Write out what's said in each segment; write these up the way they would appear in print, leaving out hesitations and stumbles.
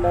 Hi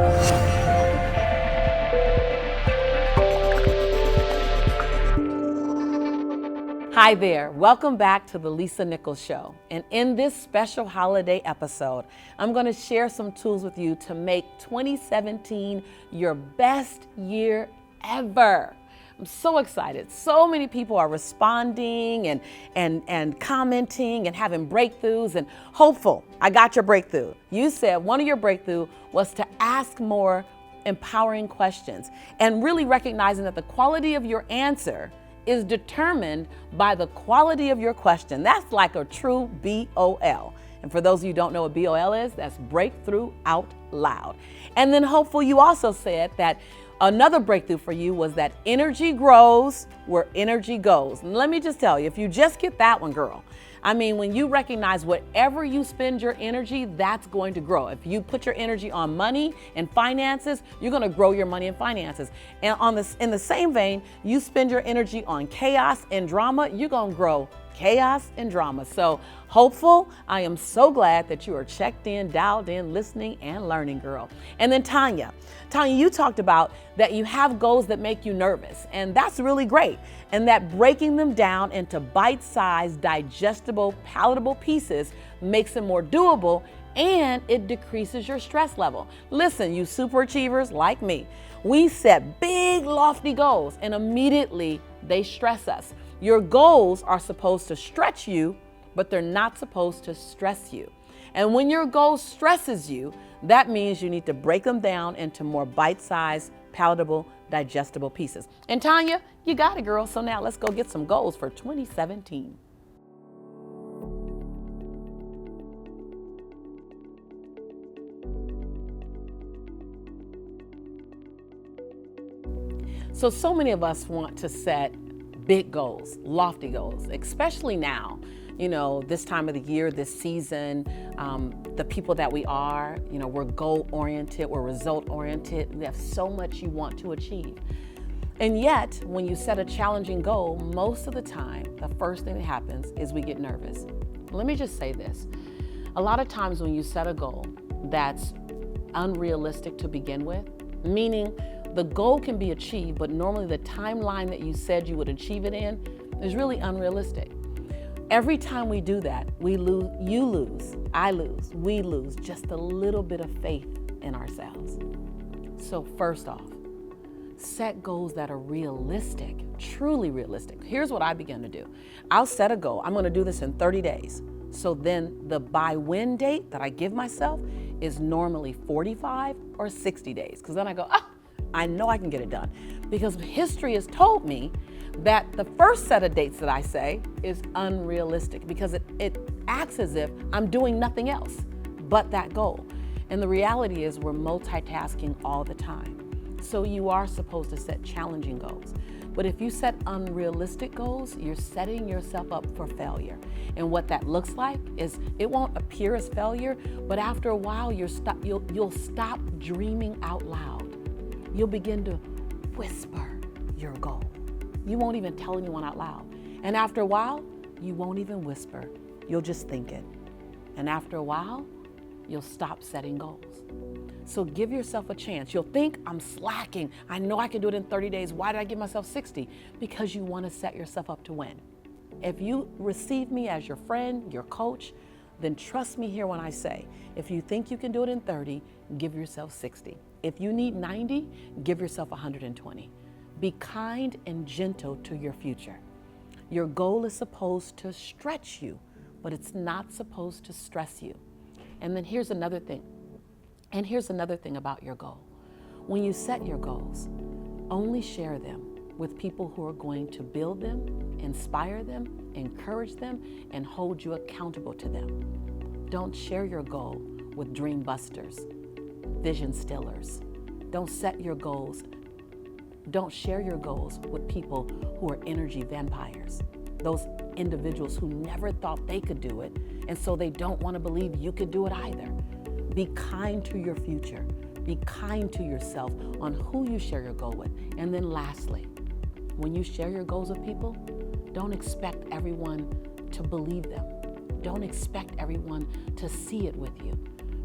there, welcome back to the Lisa Nichols Show. And in this special holiday episode, I'm going to share some tools with you to make 2017 your best year ever. I'm so excited. So many people are responding and commenting and having breakthroughs and hopeful. I got your breakthrough. You said one of your breakthrough was to ask more empowering questions and really recognizing that the quality of your answer is determined by the quality of your question. That's like a true BOL. And for those of you who don't know what BOL is, that's breakthrough out loud. And then hopefully you also said that another breakthrough for you was that energy grows where energy goes. And let me just tell you, if you just get that one, girl, I mean, when you recognize whatever you spend your energy, that's going to grow. If you put your energy on money and finances, you're going to grow your money and finances. And in the same vein, you spend your energy on chaos and drama, you're going to grow chaos and drama. So hopeful, I am so glad that you are checked in, dialed in, listening and learning, girl. And then Tanya, you talked about that you have goals that make you nervous, and that's really great. And that breaking them down into bite-sized, digestible, palatable pieces makes them more doable, and it decreases your stress level. Listen, you super achievers like me, we set big, lofty goals, and immediately they stress us. Your goals are supposed to stretch you, but they're not supposed to stress you. And when your goal stresses you, that means you need to break them down into more bite-sized, palatable, digestible pieces. And Tanya, you got it, girl. So now let's go get some goals for 2017. So many of us want to set big goals, lofty goals, especially now, this time of the year, this season, the people that we are, we're goal oriented, we're result oriented. We have so much you want to achieve. And yet, when you set a challenging goal, most of the time, the first thing that happens is we get nervous. Let me just say this. A lot of times when you set a goal that's unrealistic to begin with, meaning the goal can be achieved, but normally the timeline that you said you would achieve it in is really unrealistic. Every time we do that, we lose, you lose, I lose, we lose just a little bit of faith in ourselves. So first off, set goals that are realistic, truly realistic. Here's what I begin to do. I'll set a goal. I'm going to do this in 30 days. So then the by when date that I give myself is normally 45 or 60 days. Because then I go, I know I can get it done. Because history has told me that the first set of dates that I say is unrealistic because it acts as if I'm doing nothing else but that goal. And the reality is we're multitasking all the time. So you are supposed to set challenging goals. But if you set unrealistic goals, you're setting yourself up for failure. And what that looks like is it won't appear as failure, but after a while you'll stop dreaming out loud. You'll begin to whisper your goal. You won't even tell anyone out loud. And after a while, you won't even whisper. You'll just think it. And after a while, you'll stop setting goals. So give yourself a chance. You'll think I'm slacking. I know I can do it in 30 days. Why did I give myself 60? Because you want to set yourself up to win. If you receive me as your friend, your coach, then trust me here when I say, if you think you can do it in 30, give yourself 60. If you need 90, give yourself 120. Be kind and gentle to your future. Your goal is supposed to stretch you, but it's not supposed to stress you. And then here's another thing. And here's another thing about your goal. When you set your goals, only share them with people who are going to build them, inspire them, encourage them, and hold you accountable to them. Don't share your goal with dream busters, vision stillers. Don't share your goals with people who are energy vampires. Those individuals who never thought they could do it, and so they don't want to believe you could do it either. Be kind to your future. Be kind to yourself on who you share your goal with. And then lastly, when you share your goals with people, don't expect everyone to believe them. Don't expect everyone to see it with you.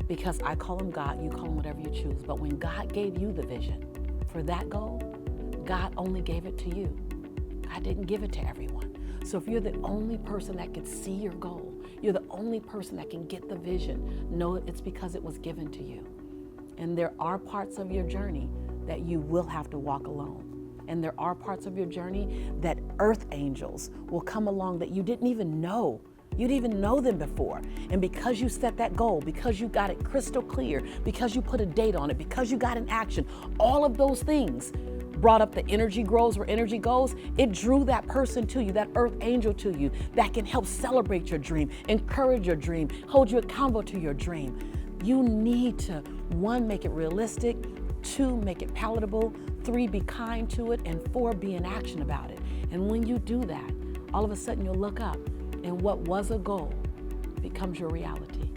because I call him God, you call him whatever you choose. But when God gave you the vision for that goal, God only gave it to you. God didn't give it to everyone. So if you're the only person that can see your goal, you're the only person that can get the vision, know it's because it was given to you. And there are parts of your journey that you will have to walk alone. And there are parts of your journey that earth angels will come along that you didn't even know. You didn't even know them before. And because you set that goal, because you got it crystal clear, because you put a date on it, because you got in action, all of those things brought up the energy grows where energy goes. It drew that person to you, that earth angel to you that can help celebrate your dream, encourage your dream, hold you accountable to your dream. You need to, 1, make it realistic, 2, make it palatable, 3, be kind to it, and 4, be in action about it. And when you do that, all of a sudden you'll look up and what was a goal becomes your reality.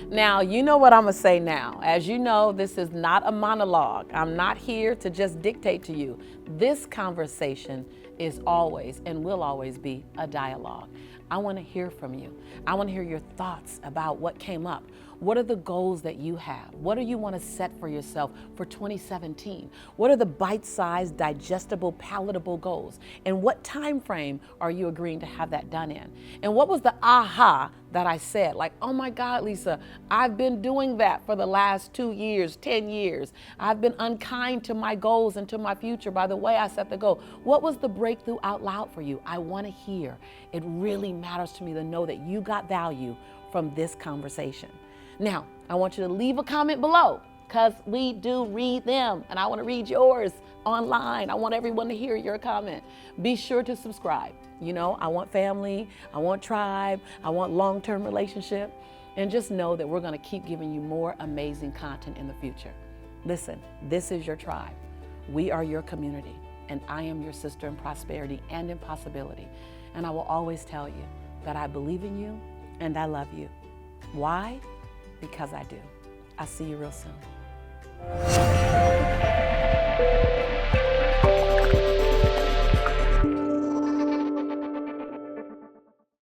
Now, you know what I'm going to say now. As you know, this is not a monologue. I'm not here to just dictate to you. This conversation is always and will always be a dialogue. I want to hear from you. I want to hear your thoughts about what came up. What are the goals that you have? What do you want to set for yourself for 2017? What are the bite-sized, digestible, palatable goals? And what time frame are you agreeing to have that done in? And what was the aha that I said? Like, oh my God, Lisa, I've been doing that for the last 2 years, 10 years. I've been unkind to my goals and to my future by the way I set the goal. What was the breakthrough out loud for you? I want to hear. It really matters to me to know that you got value from this conversation. Now, I want you to leave a comment below because we do read them and I want to read yours online. I want everyone to hear your comment. Be sure to subscribe. You know, I want family, I want tribe, I want long-term relationship. And just know that we're going to keep giving you more amazing content in the future. Listen, this is your tribe. We are your community and I am your sister in prosperity and in possibility. And I will always tell you that I believe in you and I love you. Why? Because I do. I'll see you real soon.